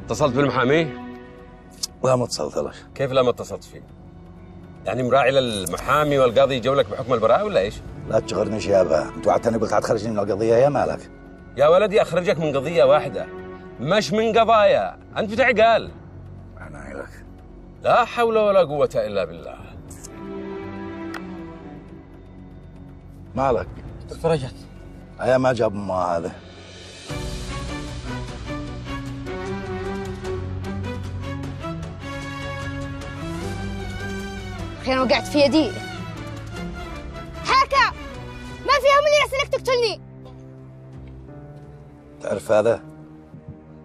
اتصلت بالمحامي؟ لا ما اتصلت لك. كيف لا ما اتصلت فيه؟ يعني مراعي للمحامي والقاضي يجوا لك بحكم البراءة ولا ايش؟ لا تشغلنيش يابا، انت وعدتني قلت حتخرجني من القضيه، يا مالك؟ يا ولدي اخرجك من قضية واحدة مش من قضايا، انت بتاع قال. عناي لك. لا حول ولا قوة الا بالله. مالك؟ فرجت يا ما جاب ما هذا. أخيراً وقعت في يدي. حركة! ما في يوم اللي يرسلك تقتلني. تعرف هذا؟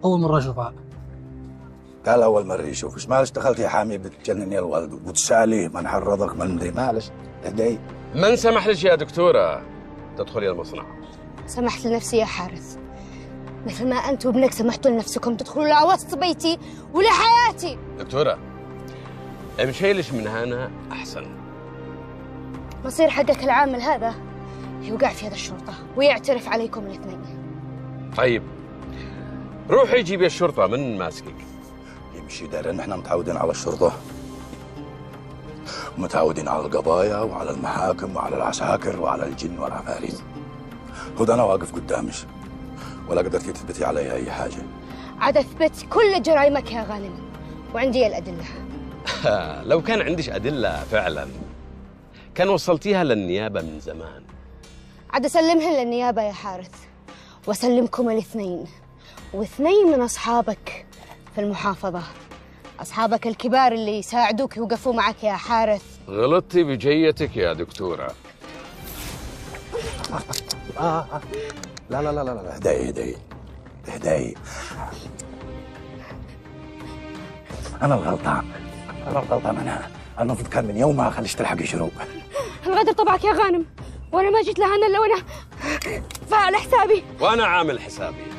أول مرة أشوفها. قال أول مرة يشوف، إيش مالش دخلت يا حامي بتجنني الولد وتساليه من حرضك من مدري مالش، اهدي. من سمح لك يا دكتورة تدخلي المصنع؟ سمحت لنفسي يا حارث، مثل ما أنت وابنك سمحتوا لنفسكم تدخلوا لوسط بيتي ولحياتي. دكتورة امشيلش من هنا أحسن. مصير حقك العامل هذا يوقع في يد الشرطة ويعترف عليكم الاثنين. طيب روحي جيبي الشرطة، من ماسكك؟ يمشي دار، نحن متعودين على الشرطة، متعودين على القضايا وعلى المحاكم وعلى العساكر وعلى الجن والعفاريت. خذ أنا واقف قدامك ولا قدرتي تثبتي علي أي حاجة. عاد أثبت كل جرائمك يا غانم وعندي الأدلة. لو كان عندش أدلة فعلا كان وصلتيها للنيابة من زمان. عاد أسلمها للنيابة يا حارث وأسلمكم الاثنين واثنين من أصحابك في المحافظة، أصحابك الكبار اللي يساعدوك يوقفوا معك يا حارث. غلطتي بجيتك يا دكتورة. لا لا لا لا لا، اهدئي اهدئي. أنا الغلطان، أنا المفروض كان من يومها خليش تلحقي شروق. الغدر طبعك يا غانم، وأنا ما جيت لهنا إلا وأنا فاعل حسابي. وأنا عامل حسابي.